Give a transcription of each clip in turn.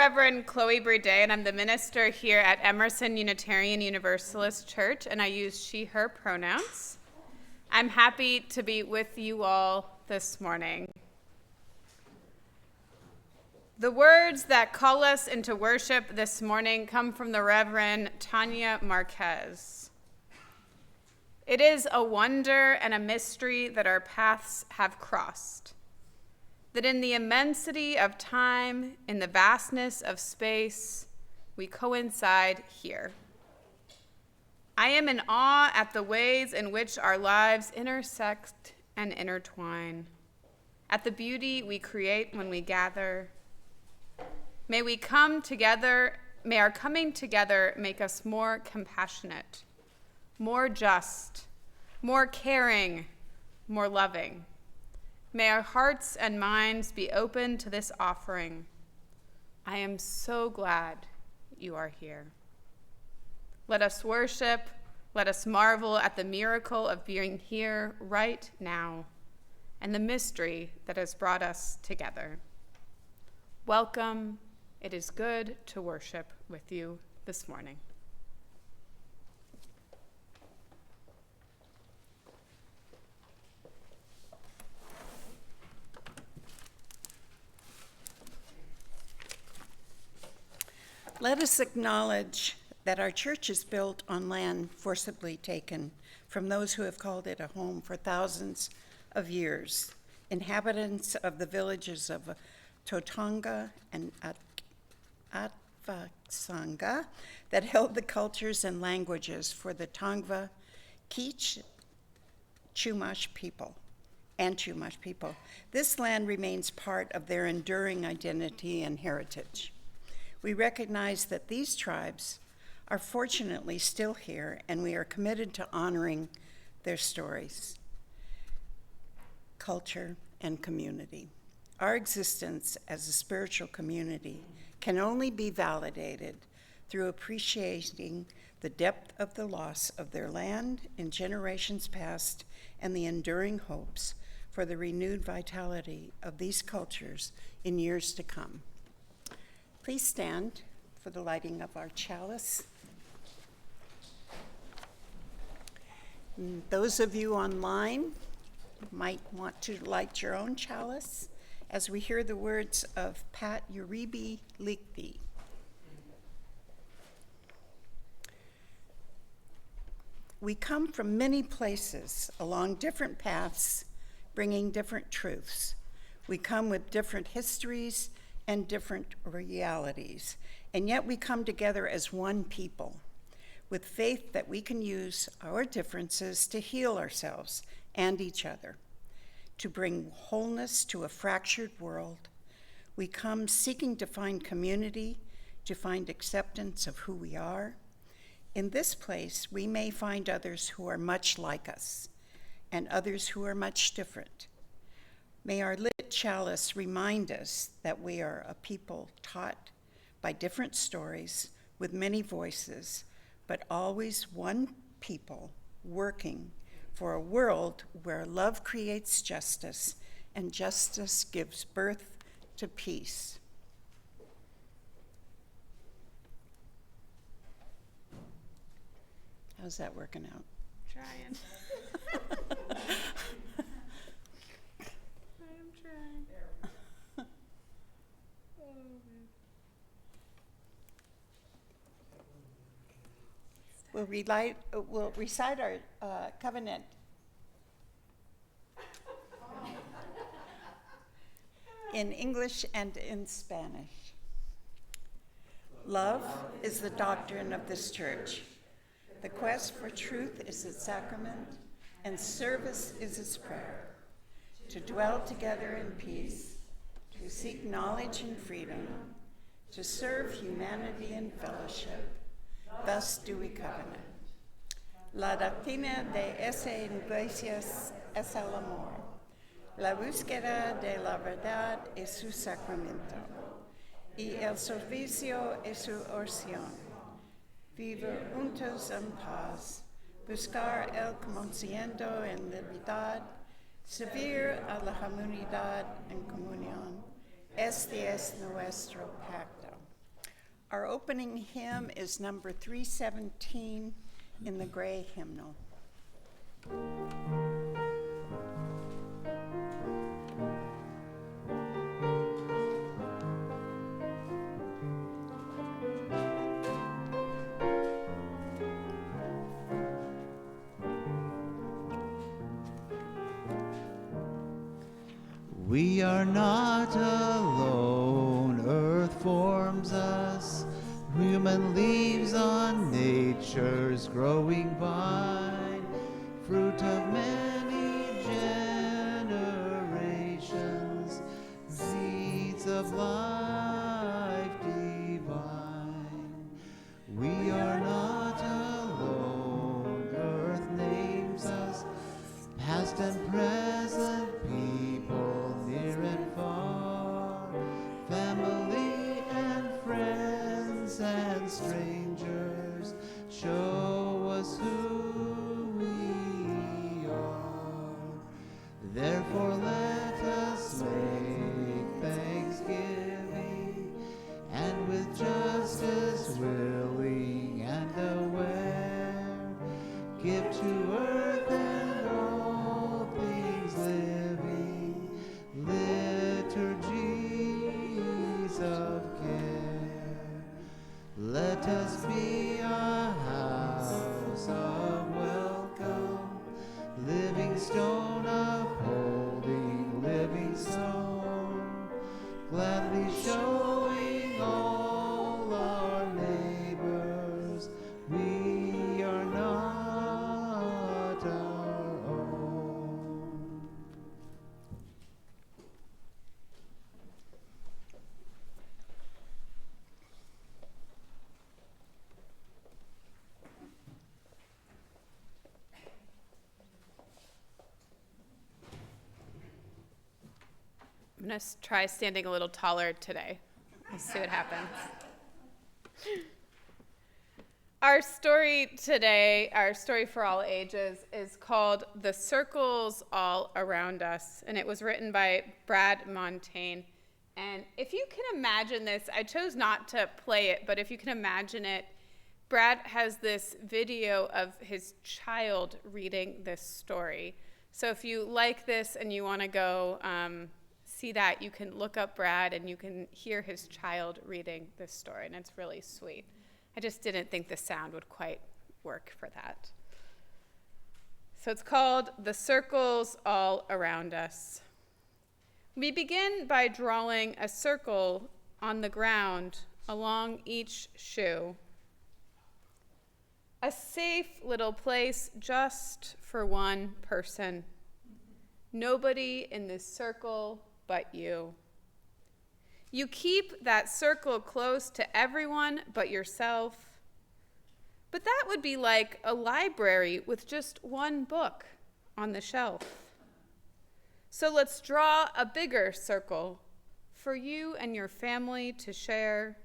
Reverend Chloë Briedé, and I'm the minister here at Emerson Unitarian Universalist Church, and I use she, her pronouns. I'm happy to be with you all this morning. The words that call us into worship this morning come from the Reverend Tanya Marquez. It is a wonder and a mystery that our paths have crossed, that in the immensity of time, in the vastness of space, we coincide here. I am in awe at the ways in which our lives intersect and intertwine, at the beauty we create when we gather. May we come together, may our coming together make us more compassionate, more just, more caring, more loving. May our hearts and minds be open to this offering. I am so glad you are here. Let us worship, let us marvel at the miracle of being here right now and the mystery that has brought us together. Welcome. It is good to worship with you this morning. Let us acknowledge that our church is built on land forcibly taken from those who have called it a home for thousands of years, inhabitants of the villages of Tatonga and Atvaksanga that held the cultures and languages for the Tongva, Kizh, Chumash people. This land remains part of their enduring identity and heritage. We recognize that these tribes are fortunately still here, and we are committed to honoring their stories, culture, and community. Our existence as a spiritual community can only be validated through appreciating the depth of the loss of their land in generations past and the enduring hopes for the renewed vitality of these cultures in years to come. Please stand for the lighting of our chalice. And those of you online might want to light your own chalice as we hear the words of Pat Uribe Ligby. We come from many places along different paths, bringing different truths. We come with different histories and different realities, and yet we come together as one people with faith that we can use our differences to heal ourselves and each other, to bring wholeness to a fractured world. We come seeking to find community, to find acceptance of who we are. In this place, we may find others who are much like us and others who are much different. May our lit chalice remind us that we are a people taught by different stories with many voices, but always one people working for a world where love creates justice and justice gives birth to peace. How's that working out? Trying. We'll recite our covenant. In English and in Spanish. Love is the doctrine of this church. The quest for truth is its sacrament, and service is its prayer. To dwell together in peace, to seek knowledge and freedom, to serve humanity in fellowship. Thus do we covenant. La doctrina de esa iglesias es el amor. La búsqueda de la verdad es su sacramento. Y el servicio es su oración. Vivir juntos en paz. Buscar el conocimiento en libertad. Servir a la comunidad en comunión. Este es nuestro pacto. Our opening hymn is number 317 in the gray hymnal. We are not alone, earth forms us, human leaves on nature's growing vine, fruit of many generations, seeds of life divine. We are not alone, earth names us, past and present people, near and far, family and friends and strangers, show us who we are. Therefore let us make thanksgiving, and with justice willing and aware, give to earth and all things living liturgies of care. Let us be a house of welcome, living stone upholding living stone, gladly showing all our neighbors we are not our own. I'm going to try standing a little taller today. We'll see what happens. Our story today, our story for all ages, is called The Circles All Around Us, and it was written by Brad Montaigne. And if you can imagine this, I chose not to play it, but if you can imagine it, Brad has this video of his child reading this story. So if you like this and you want to go see that, you can look up Brad and you can hear his child reading this story, and it's really sweet. I just didn't think the sound would quite work for that. So it's called The Circles All Around Us. We begin by drawing a circle on the ground along each shoe. A safe little place just for one person. Nobody in this circle but you. You keep that circle close to everyone but yourself. But that would be like a library with just one book on the shelf. So let's draw a bigger circle for you and your family to share.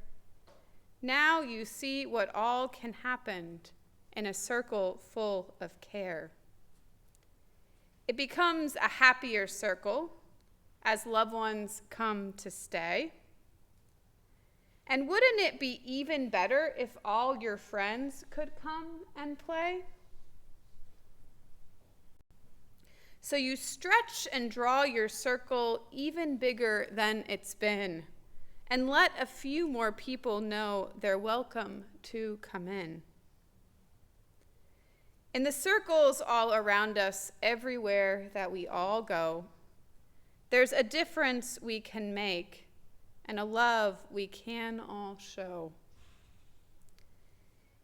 Now you see what all can happen in a circle full of care. It becomes a happier circle as loved ones come to stay. And wouldn't it be even better if all your friends could come and play? So you stretch and draw your circle even bigger than it's been, and let a few more people know they're welcome to come in. In the circles all around us, everywhere that we all go, there's a difference we can make and a love we can all show.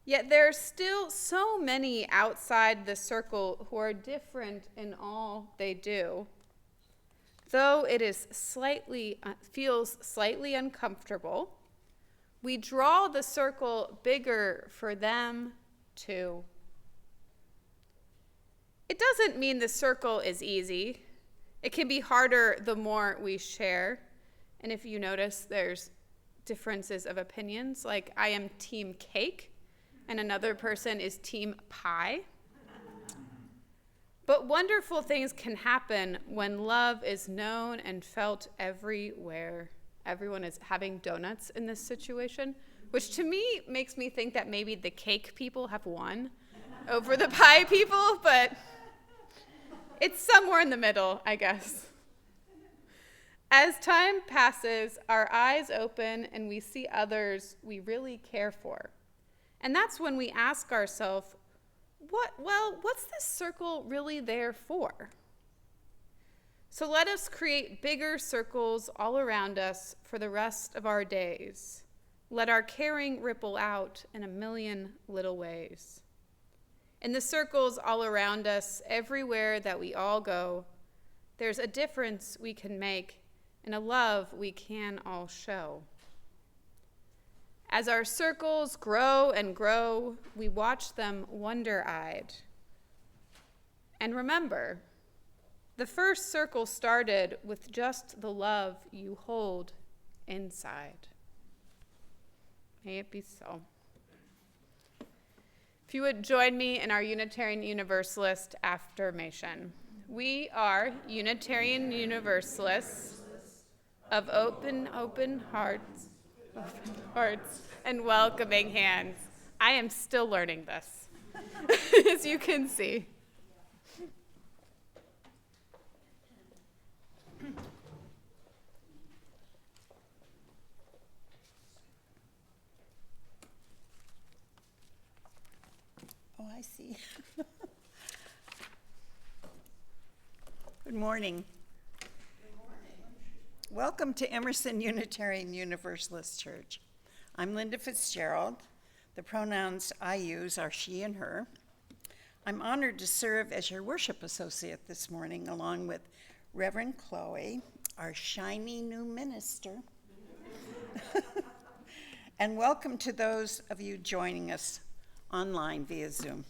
Yet there's still so many outside the circle who are different in all they do. Though it is feels slightly uncomfortable, we draw the circle bigger for them too. It doesn't mean the circle is easy. It can be harder the more we share. And if you notice, there's differences of opinions, like I am team cake and another person is team pie. But wonderful things can happen when love is known and felt everywhere. Everyone is having donuts in this situation. which to me makes me think that maybe the cake people have won over the pie people, but it's somewhere in the middle, I guess. As time passes, our eyes open and we see others we really care for. And that's when we ask ourselves, what's this circle really there for? So let us create bigger circles all around us for the rest of our days. Let our caring ripple out in a million little ways. In the circles all around us, everywhere that we all go, there's a difference we can make and a love we can all show. As our circles grow and grow, we watch them wonder-eyed. And remember, the first circle started with just the love you hold inside. May it be so. If you would join me in our Unitarian Universalist affirmation. We are Unitarian Universalists of open hearts and welcoming hands. I am still learning this, as you can see. Oh, I see. Good morning. Welcome to Emerson Unitarian Universalist Church. I'm Linda Fitzgerald. The pronouns I use are she and her. I'm honored to serve as your worship associate this morning, along with Reverend Chloë, our shiny new minister. And welcome to those of you joining us online via Zoom.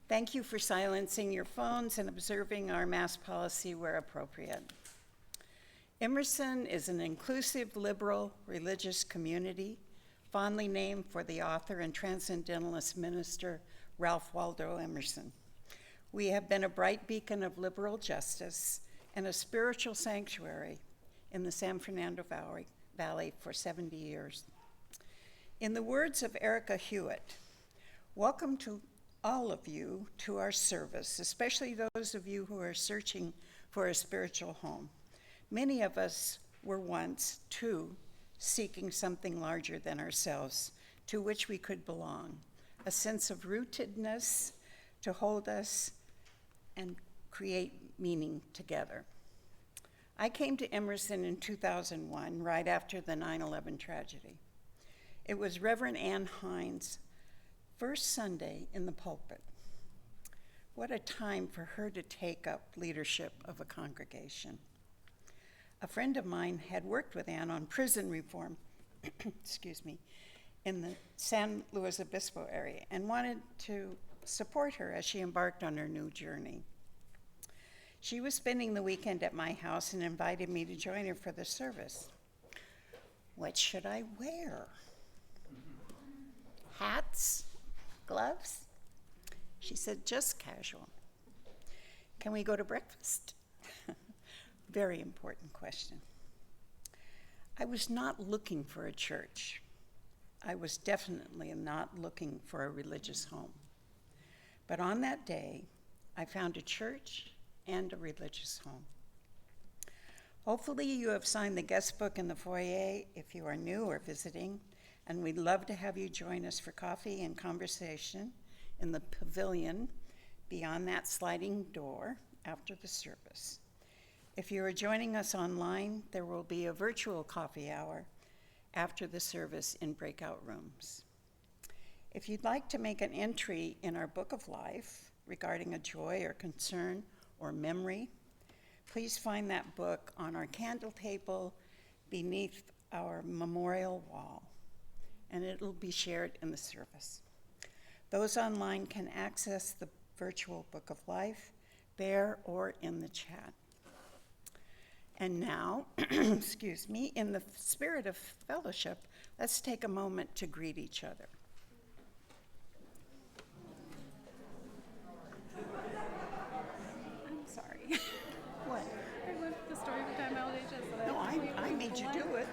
Thank you for silencing your phones and observing our mask policy where appropriate. Emerson is an inclusive, liberal, religious community, fondly named for the author and transcendentalist minister Ralph Waldo Emerson. We have been a bright beacon of liberal justice and a spiritual sanctuary in the San Fernando Valley for 70 years. In the words of Erica Hewitt, welcome to all of you to our service, especially those of you who are searching for a spiritual home. Many of us were once, too, seeking something larger than ourselves, to which we could belong, a sense of rootedness to hold us and create meaning together. I came to Emerson in 2001, right after the 9/11 tragedy. It was Reverend Ann Hines' first Sunday in the pulpit. What a time for her to take up leadership of a congregation. A friend of mine had worked with Ann on prison reform, in the San Luis Obispo area and wanted to support her as she embarked on her new journey. She was spending the weekend at my house and invited me to join her for the service. What should I wear? Hats? Gloves? She said, just casual. Can we go to breakfast? Very important question. I was not looking for a church. I was definitely not looking for a religious home. But on that day, I found a church and a religious home. Hopefully you have signed the guest book in the foyer if you are new or visiting, and we'd love to have you join us for coffee and conversation in the pavilion beyond that sliding door after the service. If you are joining us online, there will be a virtual coffee hour after the service in breakout rooms. If you'd like to make an entry in our Book of Life regarding a joy or concern or memory, please find that book on our candle table beneath our memorial wall, and it'll be shared in the service. Those online can access the virtual Book of Life there or in the chat. And now, in the spirit of fellowship, let's take a moment to greet each other. I'm sorry. What? I went the story of time LHS. No, I made you do it.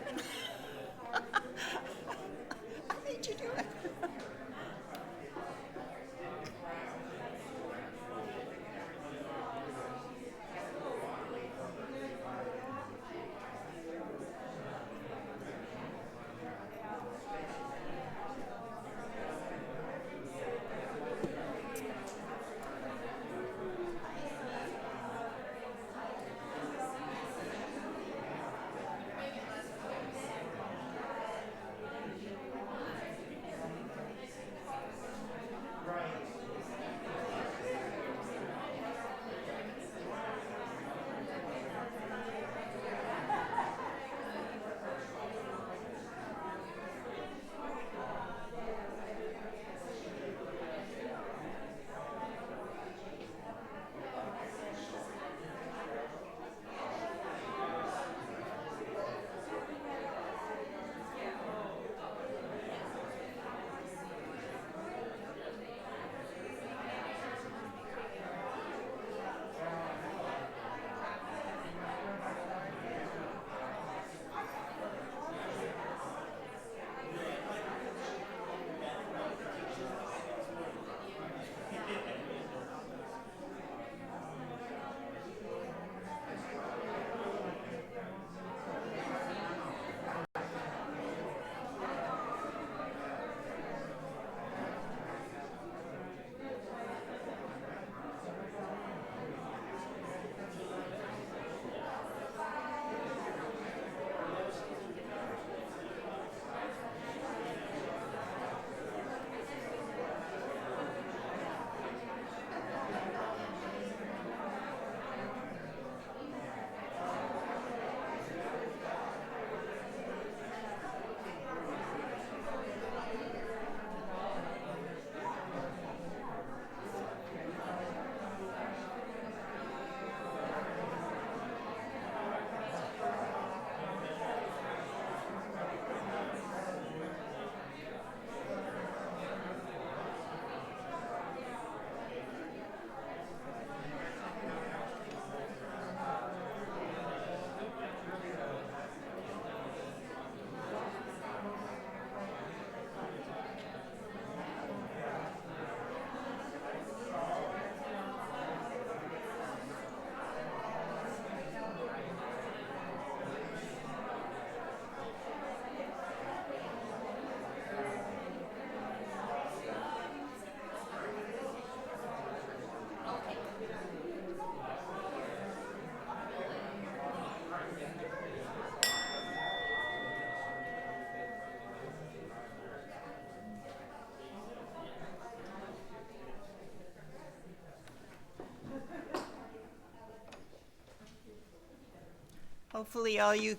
Hopefully all you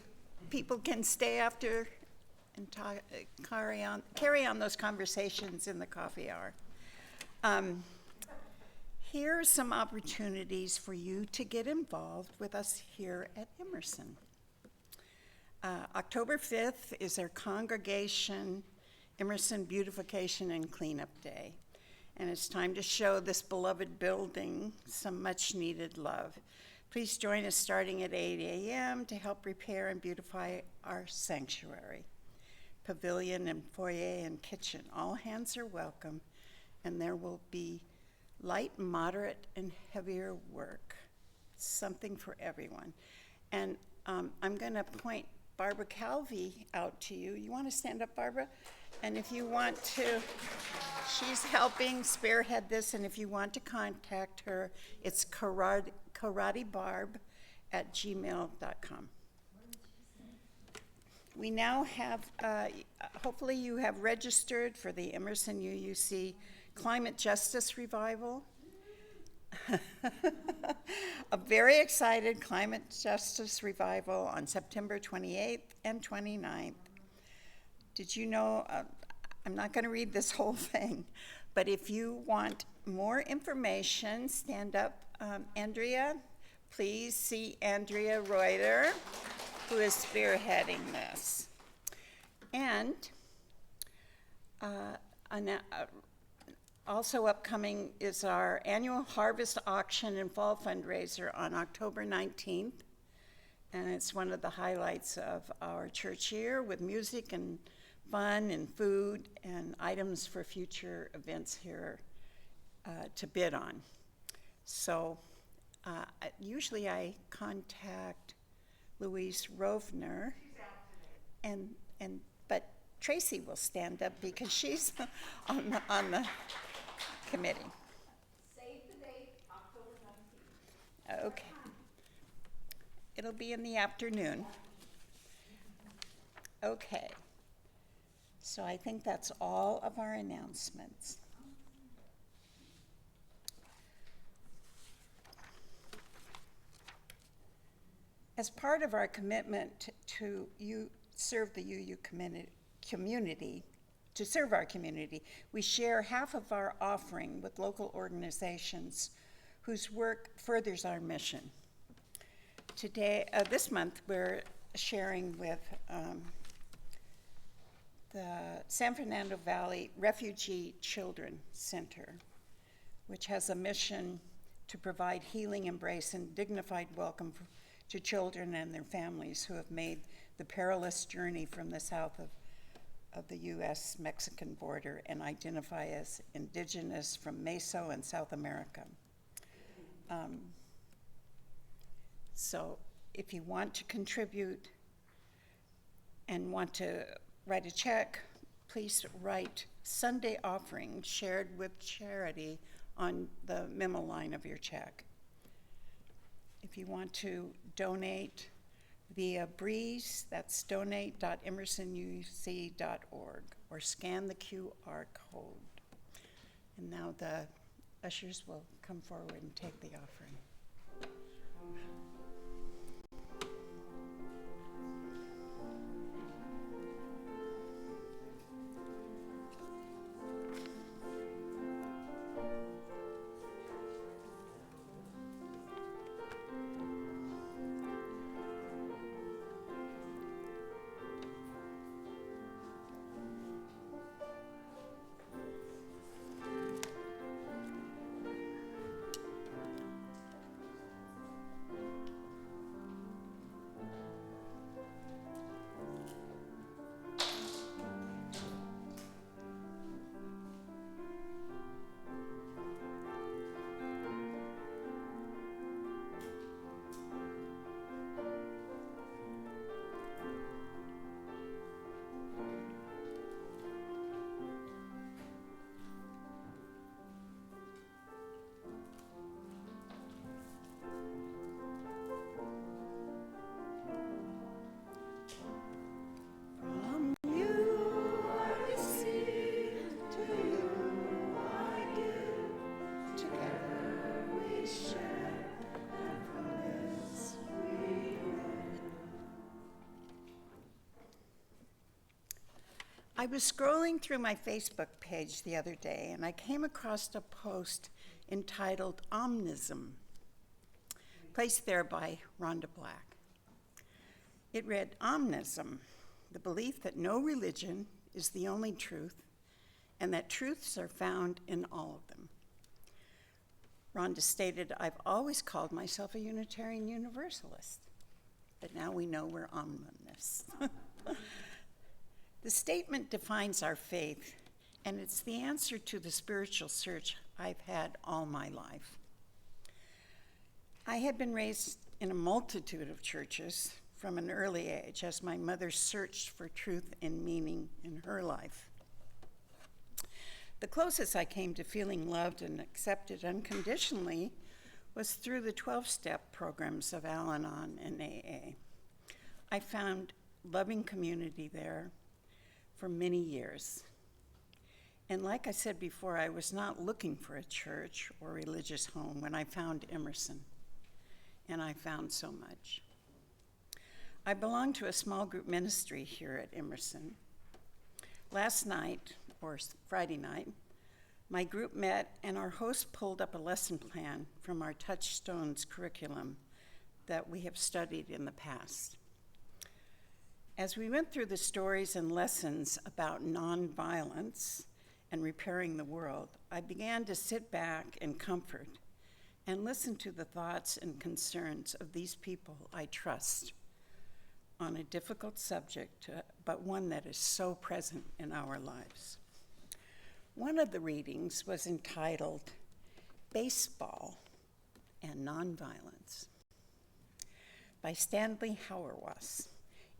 people can stay after and carry on those conversations in the coffee hour. Here are some opportunities for you to get involved with us here at Emerson. October 5th is our congregation Emerson Beautification and Cleanup Day. And it's time to show this beloved building some much needed love. Please join us starting at 8 a.m. to help repair and beautify our sanctuary, pavilion and foyer and kitchen. All hands are welcome, and there will be light, moderate, and heavier work. Something for everyone. And I'm going to point Barbara Calvi out to you. You want to stand up, Barbara? And if you want to, she's helping spearhead this, and if you want to contact her, it's karatebarb@gmail.com. We now have, hopefully you have registered for the Emerson UUC Climate Justice Revival. A very excited climate justice revival on September 28th and 29th. Did you know, I'm not going to read this whole thing, but if you want more information, stand up. Andrea, please see Andrea Reuter, who is spearheading this. And also upcoming is our annual harvest auction and fall fundraiser on October 19th. And it's one of the highlights of our church year with music and fun and food and items for future events here to bid on. So usually I contact Eloise Rovner, but Tracy will stand up because she's on the committee. Save the date, October 19th. Okay. It'll be in the afternoon. Okay. So I think that's all of our announcements. As part of our commitment to serve the UU community, to serve our community, we share half of our offering with local organizations whose work furthers our mission. This month, we're sharing with the San Fernando Valley Refugee Children Center, which has a mission to provide healing, embrace, and dignified welcome to children and their families who have made the perilous journey from the south of the U.S.-Mexican border and identify as indigenous from Meso and South America. So if you want to contribute and want to write a check, please write Sunday offering shared with charity on the memo line of your check. If you want to donate via Breeze, that's donate.emersonuc.org, or scan the QR code. And now the ushers will come forward and take the offering. I was scrolling through my Facebook page the other day, and I came across a post entitled Omnism, placed there by Rhonda Black. It read, "Omnism, the belief that no religion is the only truth, and that truths are found in all of them." Rhonda stated, "I've always called myself a Unitarian Universalist, but now we know we're omnimonists." The statement defines our faith, and it's the answer to the spiritual search I've had all my life. I had been raised in a multitude of churches from an early age as my mother searched for truth and meaning in her life. The closest I came to feeling loved and accepted unconditionally was through the 12-step programs of Al-Anon and AA. I found loving community there for many years. And like I said before, I was not looking for a church or religious home when I found Emerson, and I found so much. I belong to a small group ministry here at Emerson. Last night, or Friday night, my group met and our host pulled up a lesson plan from our Touchstones curriculum that we have studied in the past. As we went through the stories and lessons about nonviolence and repairing the world, I began to sit back in comfort and listen to the thoughts and concerns of these people I trust on a difficult subject, but one that is so present in our lives. One of the readings was entitled "Baseball and Nonviolence" by Stanley Hauerwas.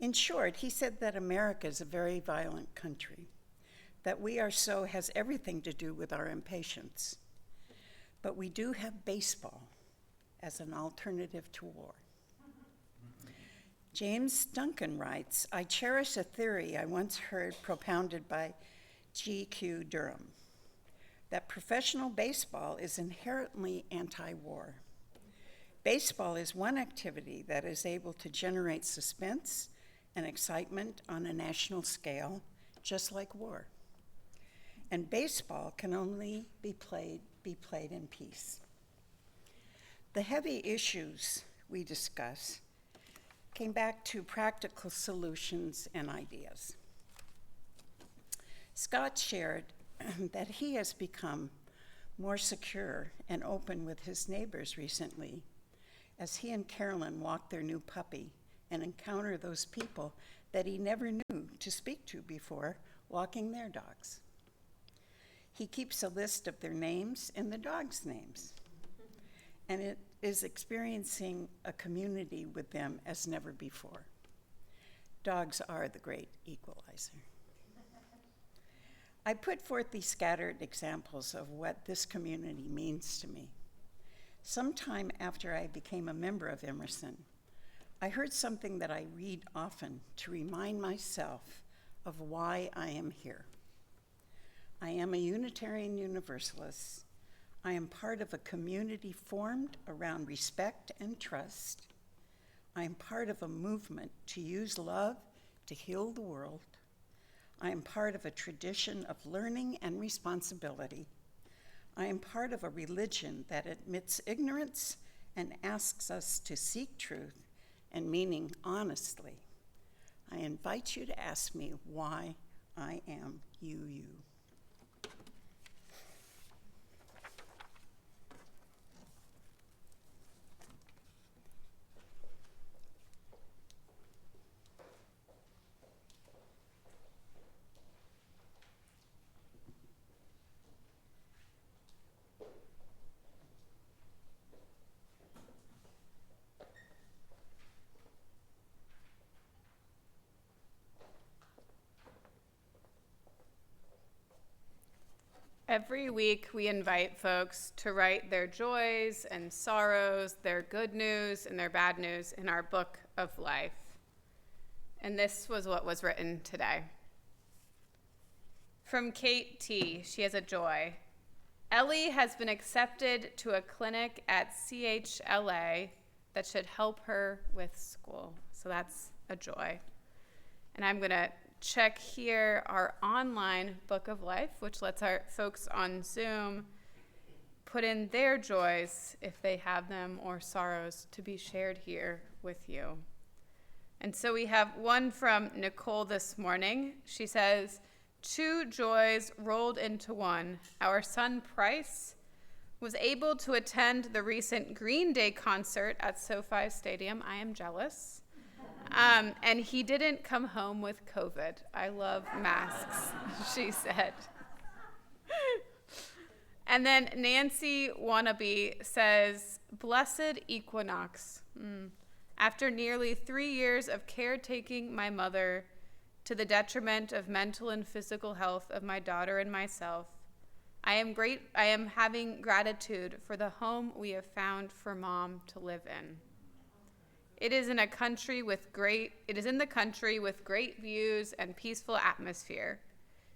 In short, he said that America is a very violent country, that we are so has everything to do with our impatience. But we do have baseball as an alternative to war. James Duncan writes, "I cherish a theory I once heard propounded by G.Q. Durham, that professional baseball is inherently anti-war. Baseball is one activity that is able to generate suspense and excitement on a national scale, just like war. And baseball can only be played in peace." The heavy issues we discuss came back to practical solutions and ideas. Scott shared that he has become more secure and open with his neighbors recently as he and Carolyn walk their new puppy and encounter those people that he never knew to speak to before walking their dogs. He keeps a list of their names and the dogs' names, and it is experiencing a community with them as never before. Dogs are the great equalizer. I put forth these scattered examples of what this community means to me. Sometime after I became a member of Emerson, I heard something that I read often to remind myself of why I am here. I am a Unitarian Universalist. I am part of a community formed around respect and trust. I am part of a movement to use love to heal the world. I am part of a tradition of learning and responsibility. I am part of a religion that admits ignorance and asks us to seek truth and meaning honestly. I invite you to ask me why I am you. Every week, we invite folks to write their joys and sorrows, their good news and their bad news in our book of life. And this was what was written today. From Kate T., she has a joy. Ellie has been accepted to a clinic at CHLA that should help her with school. So that's a joy. And I'm going to check here our online book of life, which lets our folks on Zoom put in their joys, if they have them, or sorrows to be shared here with you. And so we have one from Nicole this morning. She says, 2 joys rolled into one. Our son Price was able to attend the recent Green Day concert at SoFi Stadium. I am jealous. And he didn't come home with COVID. I love masks, she said. And then Nancy Wannabe says, blessed equinox. After nearly 3 years of caretaking my mother to the detriment of mental and physical health of my daughter and myself, I am having gratitude for the home we have found for Mom to live in. It is in the country with great views and peaceful atmosphere.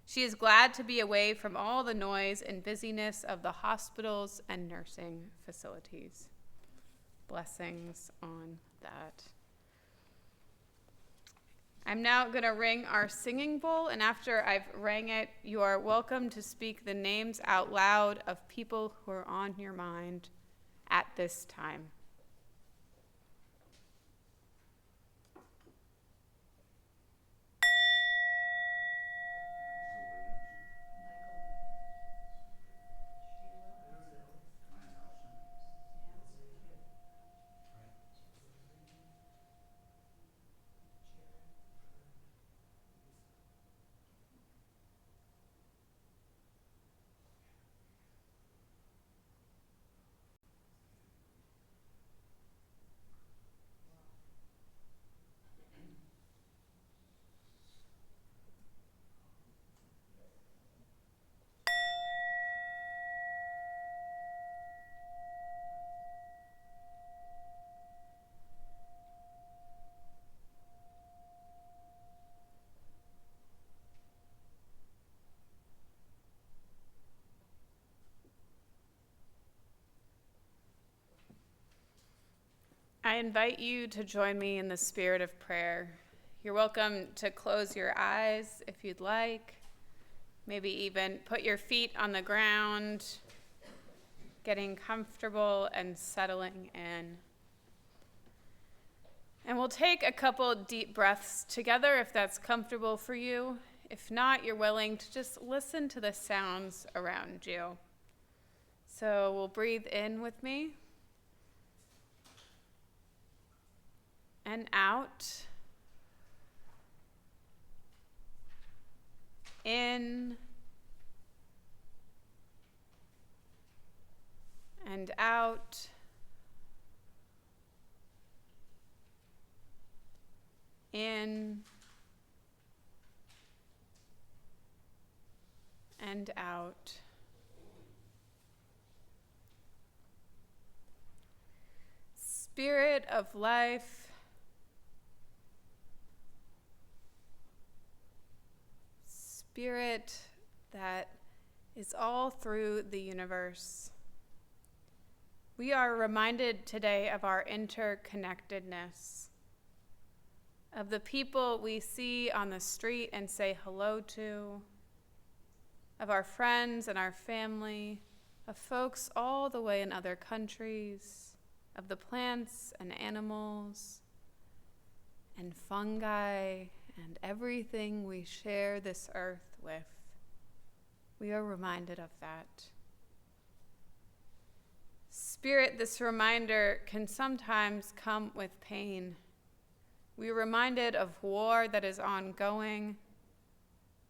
She is glad to be away from all the noise and busyness of the hospitals and nursing facilities. Blessings on that. I'm now going to ring our singing bowl, and after I've rang it, you are welcome to speak the names out loud of people who are on your mind at this time. I invite you to join me in the spirit of prayer. You're welcome to close your eyes if you'd like. Maybe even put your feet on the ground, getting comfortable and settling in. And we'll take a couple deep breaths together if that's comfortable for you. If not, you're willing to just listen to the sounds around you. So we'll breathe in with me. And out. In. And out. In. And out. Spirit of life, Spirit that is all through the universe. We are reminded today of our interconnectedness, of the people we see on the street and say hello to, of our friends and our family, of folks all the way in other countries, of the plants and animals and fungi and everything we share this earth with. We are reminded of that. Spirit, this reminder can sometimes come with pain. We are reminded of war that is ongoing.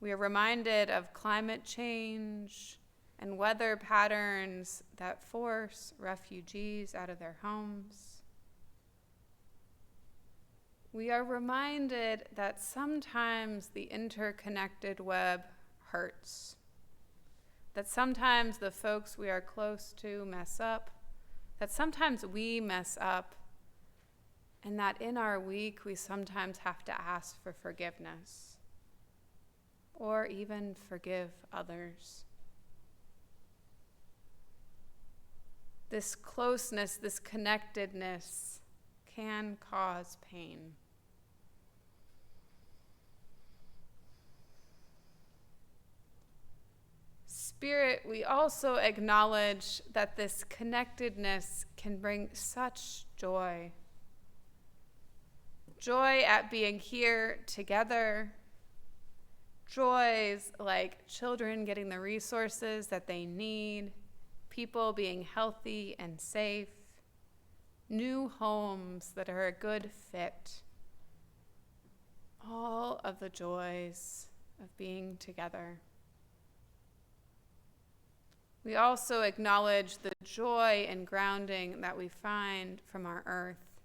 We are reminded of climate change and weather patterns that force refugees out of their homes. We are reminded that sometimes the interconnected web hurts, that sometimes the folks we are close to mess up, that sometimes we mess up, and that in our week we sometimes have to ask for forgiveness or even forgive others. This closeness, this connectedness can cause pain. Spirit, we also acknowledge that this connectedness can bring such joy. Joy at being here together. Joys like children getting the resources that they need, people being healthy and safe, new homes that are a good fit. All of the joys of being together. We also acknowledge the joy and grounding that we find from our earth,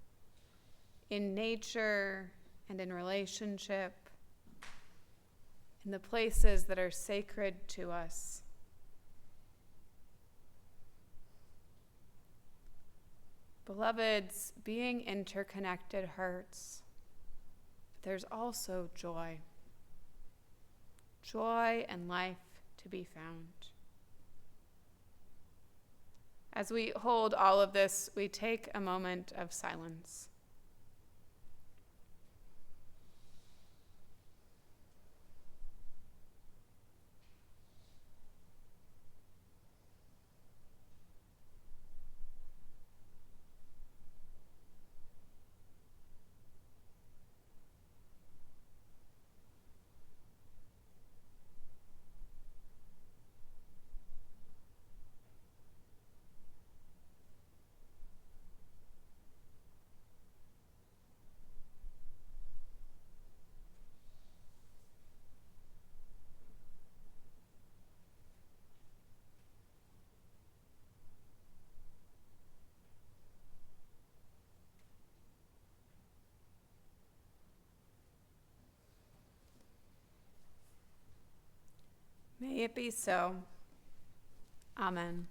in nature and in relationship, in the places that are sacred to us. Beloveds, being interconnected hurts. There's also joy. Joy and life to be found. As we hold all of this, we take a moment of silence. May it be so. Amen.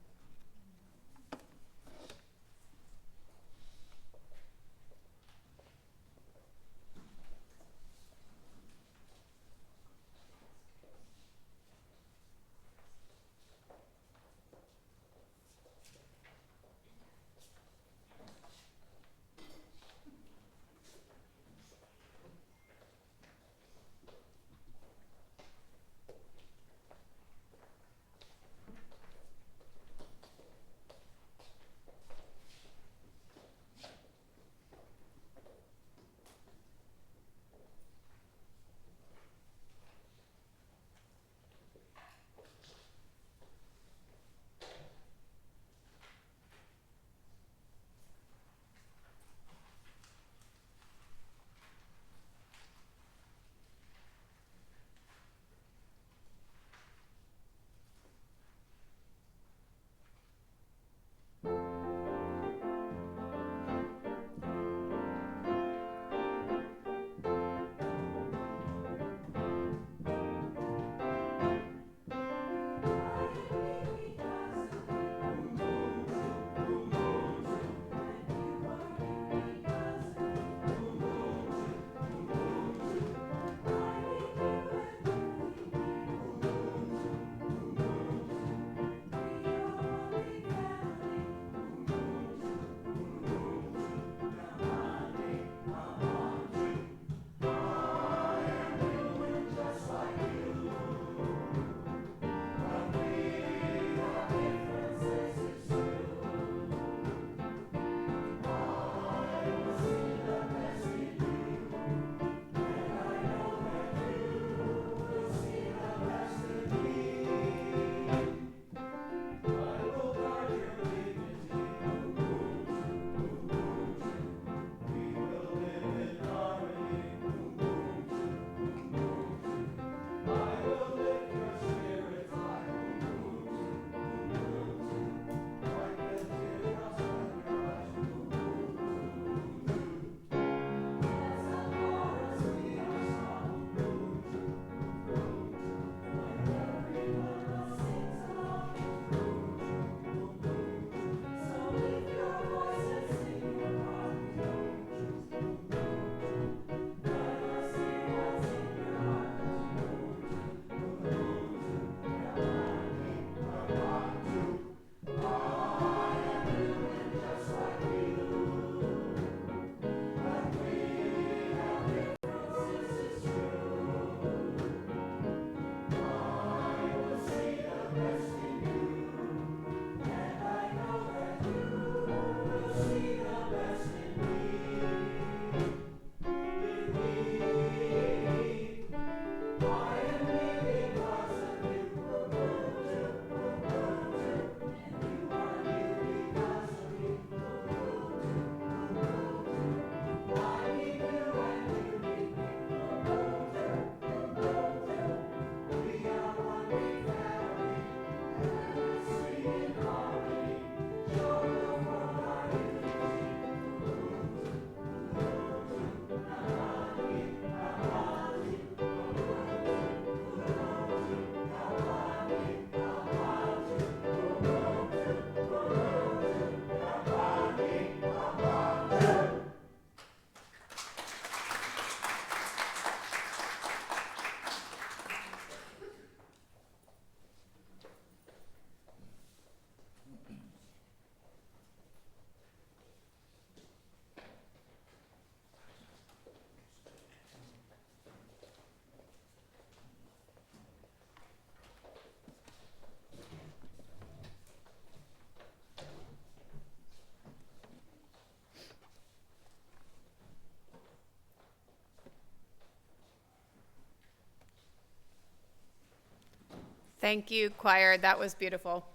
Thank you, choir. That was beautiful.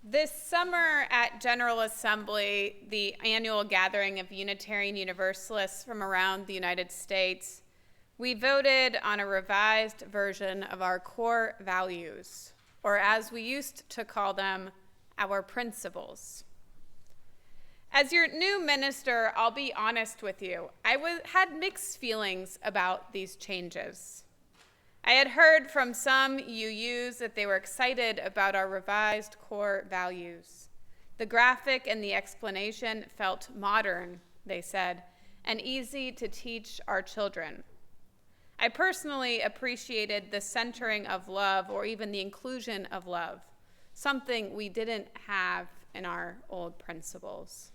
This summer at General Assembly, the annual gathering of Unitarian Universalists from around the United States, we voted on a revised version of our core values, or as we used to call them, our principles. As your new minister, I'll be honest with you, I had mixed feelings about these changes. I had heard from some UUs that they were excited about our revised core values. The graphic and the explanation felt modern, they said, and easy to teach our children. I personally appreciated the centering of love, or even the inclusion of love, something we didn't have in our old principles.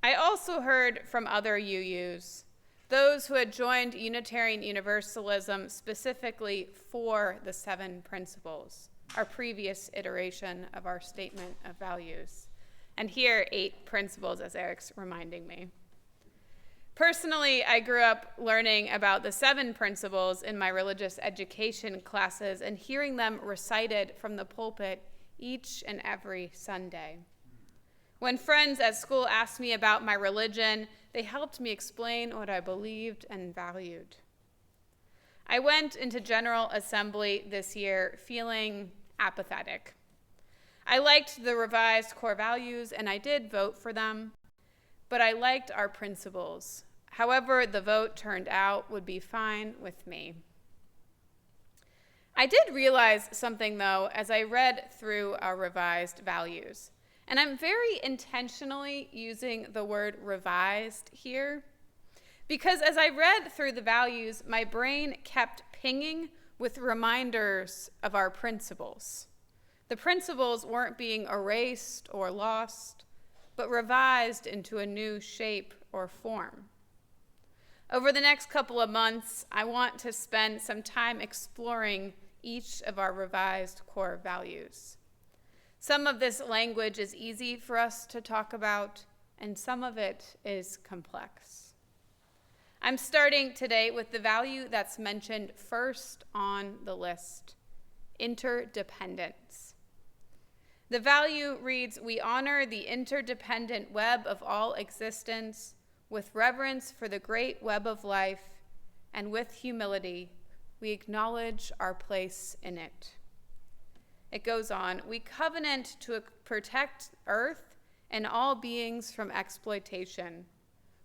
I also heard from other UUs, those who had joined Unitarian Universalism specifically for the 7 principles, our previous iteration of our statement of values. And here, 8 principles, as Eric's reminding me. Personally, I grew up learning about the 7 principles in my religious education classes and hearing them recited from the pulpit each and every Sunday. When friends at school asked me about my religion, they helped me explain what I believed and valued. I went into General Assembly this year feeling apathetic. I liked the revised core values, and I did vote for them, but I liked our principles. However the vote turned out would be fine with me. I did realize something, though, as I read through our revised values. And I'm very intentionally using the word revised here, because as I read through the values, my brain kept pinging with reminders of our principles. The principles weren't being erased or lost, but revised into a new shape or form. Over the next couple of months, I want to spend some time exploring each of our revised core values. Some of this language is easy for us to talk about, and some of it is complex. I'm starting today with the value that's mentioned first on the list, interdependence. The value reads, "We honor the interdependent web of all existence with reverence for the great web of life, and with humility, we acknowledge our place in it." It goes on, "We covenant to protect Earth and all beings from exploitation.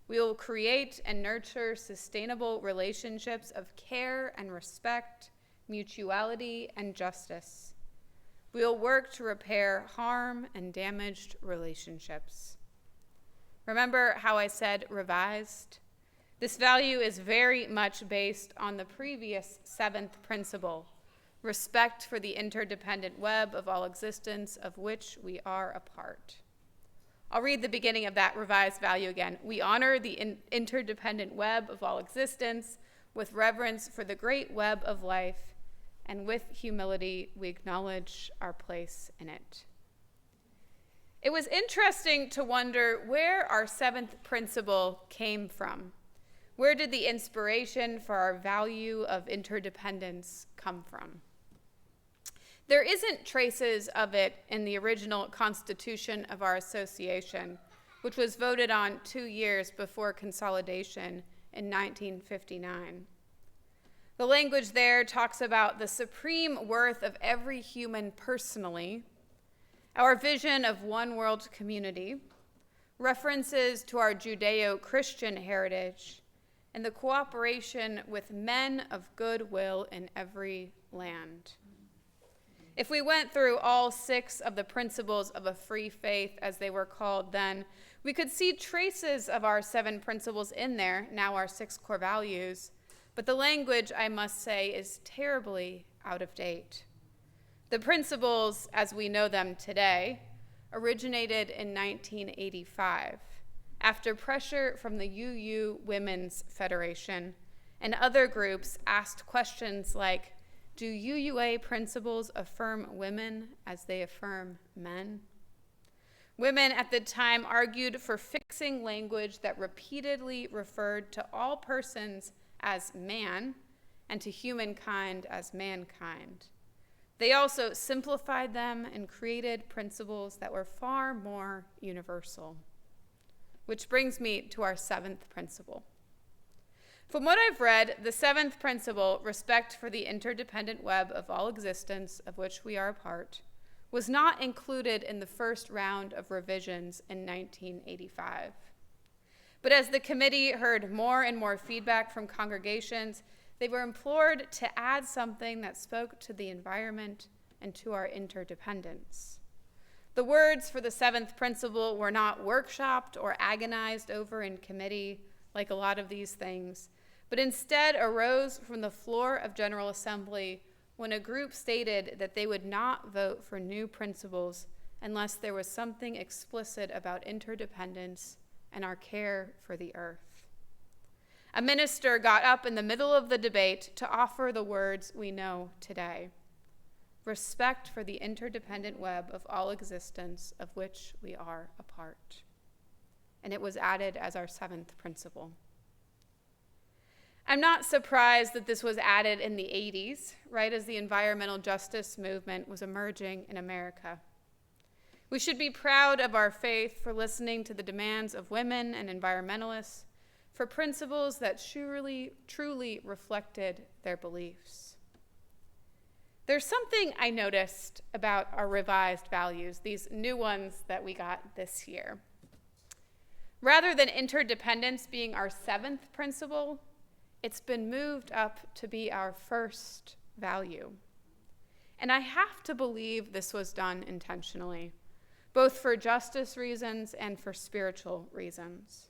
We will create and nurture sustainable relationships of care and respect, mutuality and justice. We will work to repair harm and damaged relationships." Remember how I said revised? This value is very much based on the previous 7th principle, respect for the interdependent web of all existence of which we are a part. I'll read the beginning of that revised value again. "We honor the interdependent web of all existence with reverence for the great web of life, and with humility we acknowledge our place in it." It was interesting to wonder where our 7th principle came from. Where did the inspiration for our value of interdependence come from? There isn't traces of it in the original constitution of our association, which was voted on 2 years before consolidation in 1959. The language there talks about the supreme worth of every human personally, our vision of one world community, references to our Judeo-Christian heritage, and the cooperation with men of goodwill in every land. If we went through all 6 of the principles of a free faith, as they were called then, we could see traces of our 7 principles in there, now our 6 core values, but the language, I must say, is terribly out of date. The principles, as we know them today, originated in 1985, after pressure from the UU Women's Federation, and other groups asked questions like, "Do UUA principles affirm women as they affirm men?" Women at the time argued for fixing language that repeatedly referred to all persons as man and to humankind as mankind. They also simplified them and created principles that were far more universal. Which brings me to our seventh principle. From what I've read, the seventh principle, respect for the interdependent web of all existence of which we are a part, was not included in the first round of revisions in 1985. But as the committee heard more and more feedback from congregations, they were implored to add something that spoke to the environment and to our interdependence. The words for the seventh principle were not workshopped or agonized over in committee, like a lot of these things, but instead arose from the floor of General Assembly when a group stated that they would not vote for new principles unless there was something explicit about interdependence and our care for the earth. A minister got up in the middle of the debate to offer the words we know today: respect for the interdependent web of all existence of which we are a part. And it was added as our seventh principle. I'm not surprised that this was added in the 80s, right as the environmental justice movement was emerging in America. We should be proud of our faith for listening to the demands of women and environmentalists, for principles that truly reflected their beliefs. There's something I noticed about our revised values, these new ones that we got this year. Rather than interdependence being our seventh principle, it's been moved up to be our first value. And I have to believe this was done intentionally, both for justice reasons and for spiritual reasons.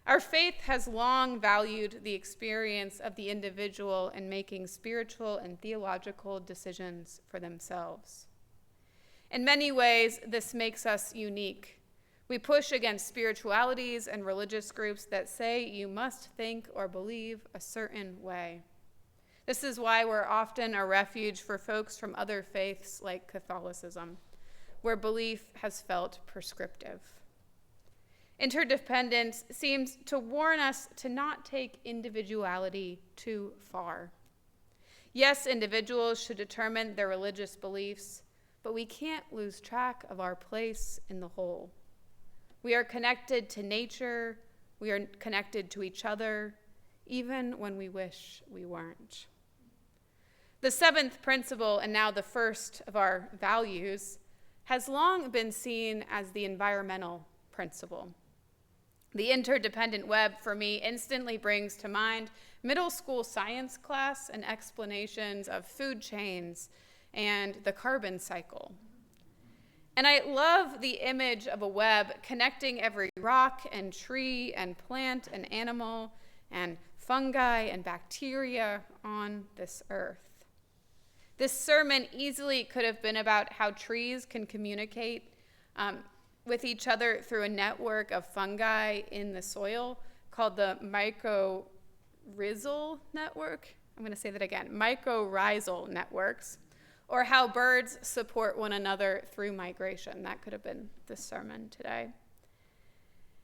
Our faith has long valued the experience of the individual in making spiritual and theological decisions for themselves. In many ways, this makes us unique. We push against spiritualities and religious groups that say you must think or believe a certain way. This is why we're often a refuge for folks from other faiths like Catholicism, where belief has felt prescriptive. Interdependence seems to warn us to not take individuality too far. Yes, individuals should determine their religious beliefs, but we can't lose track of our place in the whole. We are connected to nature, we are connected to each other, even when we wish we weren't. The seventh principle, and now the first of our values, has long been seen as the environmental principle. The interdependent web, for me, instantly brings to mind middle school science class and explanations of food chains and the carbon cycle. And I love the image of a web connecting every rock and tree and plant and animal and fungi and bacteria on this earth. This sermon easily could have been about how trees can communicate with each other through a network of fungi in the soil called the mycorrhizal network. I'm going to say that again, mycorrhizal networks, or how birds support one another through migration. That could have been the sermon today.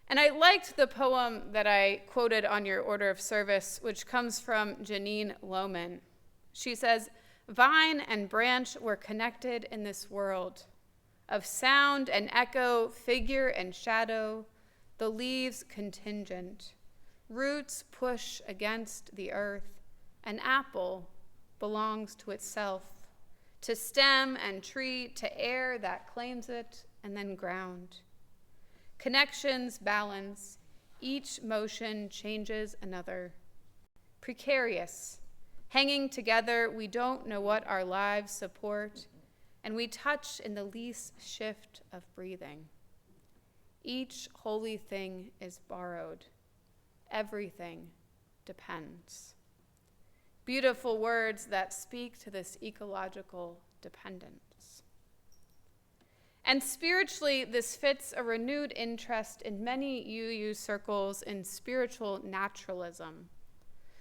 And I liked the poem that I quoted on your order of service, which comes from Janine Lohman. She says, "Vine and branch were connected in this world, of sound and echo, figure and shadow, the leaves contingent. Roots push against the earth. An apple belongs to itself, to stem and tree, to air that claims it, and then ground. Connections balance, each motion changes another. Precarious, hanging together, we don't know what our lives support, and we touch in the least shift of breathing. Each holy thing is borrowed. Everything depends." Beautiful words that speak to this ecological dependence. And spiritually, this fits a renewed interest in many UU circles in spiritual naturalism,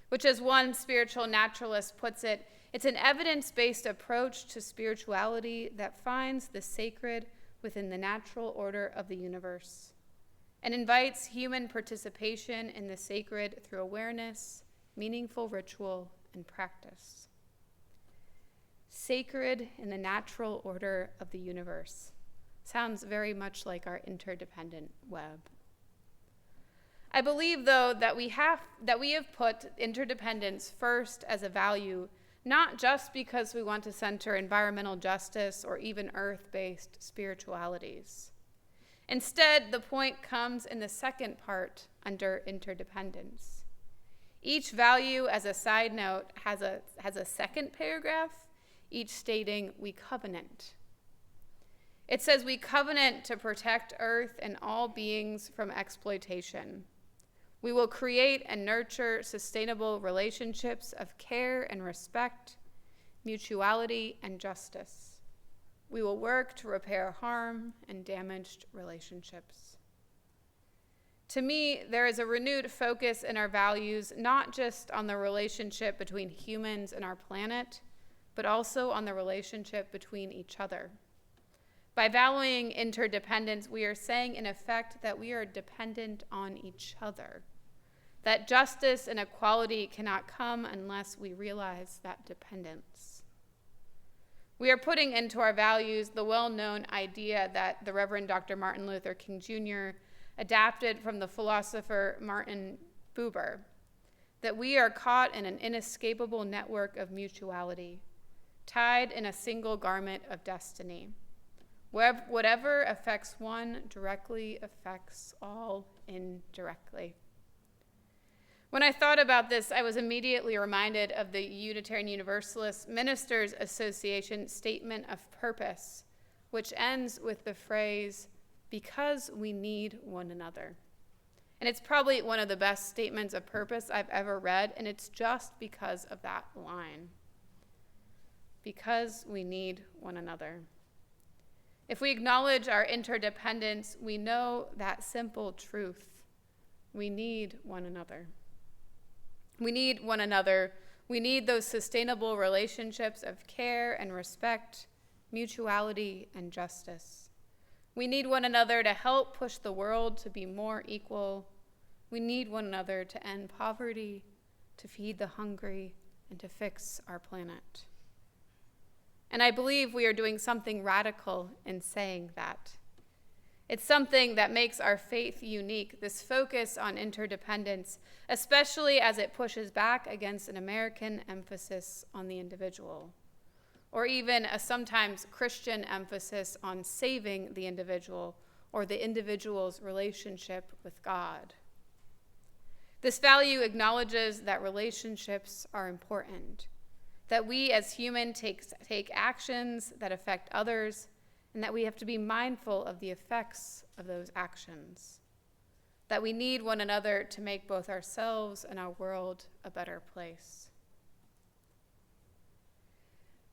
which, as one spiritual naturalist puts it, it's an evidence-based approach to spirituality that finds the sacred within the natural order of the universe and invites human participation in the sacred through awareness, meaningful ritual, and practice. Sacred in the natural order of the universe. Sounds very much like our interdependent web. I believe, though, that we have put interdependence first as a value, not just because we want to center environmental justice or even earth-based spiritualities. Instead, the point comes in the second part under interdependence. Each value, as a side note, has a second paragraph, each stating, we covenant. It says we covenant to protect Earth and all beings from exploitation. We will create and nurture sustainable relationships of care and respect, mutuality and justice. We will work to repair harm and damaged relationships. To me, there is a renewed focus in our values, not just on the relationship between humans and our planet, but also on the relationship between each other. By valuing interdependence, we are saying, in effect, that we are dependent on each other, that justice and equality cannot come unless we realize that dependence. We are putting into our values the well-known idea that the Reverend Dr. Martin Luther King Jr. adapted from the philosopher Martin Buber, that we are caught in an inescapable network of mutuality, tied in a single garment of destiny. Whatever affects one directly affects all indirectly. When I thought about this, I was immediately reminded of the Unitarian Universalist Ministers Association statement of purpose, which ends with the phrase, because we need one another. And it's probably one of the best statements of purpose I've ever read, and it's just because of that line. Because we need one another. If we acknowledge our interdependence, we know that simple truth. We need one another. We need one another. We need those sustainable relationships of care and respect, mutuality and justice. We need one another to help push the world to be more equal. We need one another to end poverty, to feed the hungry, and to fix our planet. And I believe we are doing something radical in saying that. It's something that makes our faith unique, this focus on interdependence, especially as it pushes back against an American emphasis on the individual, or even a sometimes Christian emphasis on saving the individual or the individual's relationship with God. This value acknowledges that relationships are important, that we as humans take actions that affect others, and that we have to be mindful of the effects of those actions, that we need one another to make both ourselves and our world a better place.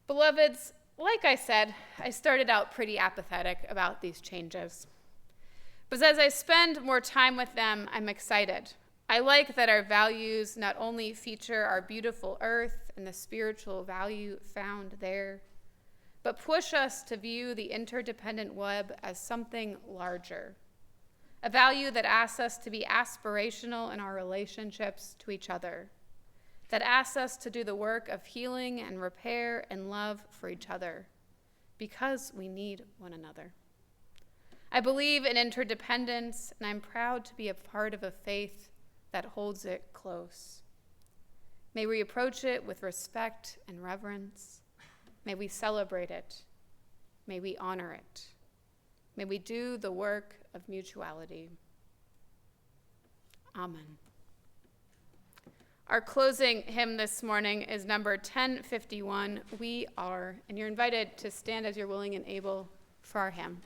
Beloveds, like I said, I started out pretty apathetic about these changes. But as I spend more time with them, I'm excited. I like that our values not only feature our beautiful earth and the spiritual value found there, but push us to view the interdependent web as something larger, a value that asks us to be aspirational in our relationships to each other, that asks us to do the work of healing and repair and love for each other, because we need one another. I believe in interdependence, and I'm proud to be a part of a faith that holds it close. May we approach it with respect and reverence. May we celebrate it. May we honor it. May we do the work of mutuality. Amen. Our closing hymn this morning is number 1051, We Are, and you're invited to stand as you're willing and able for our hymn.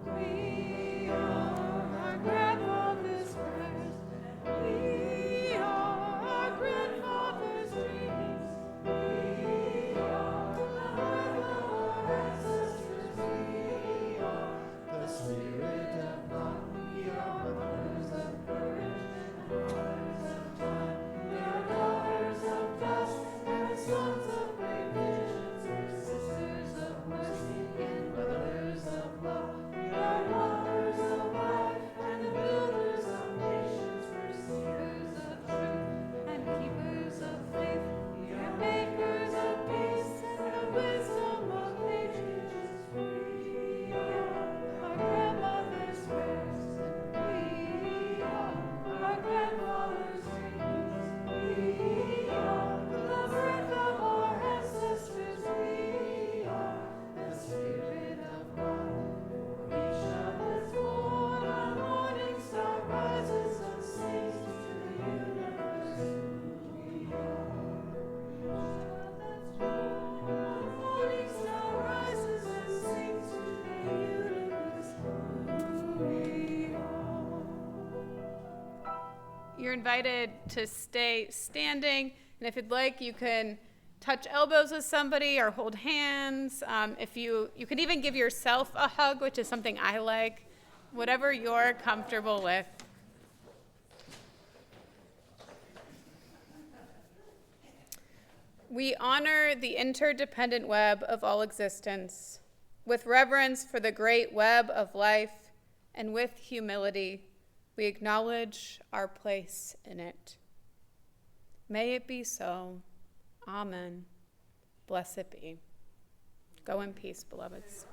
We are. invited to stay standing, and if you'd like, you can touch elbows with somebody or hold hands. If you can even give yourself a hug, which is something I like, whatever you're comfortable with. We honor the interdependent web of all existence with reverence for the great web of life, and with humility, we acknowledge our place in it. May it be so. Amen. Blessed be. Go in peace, beloveds.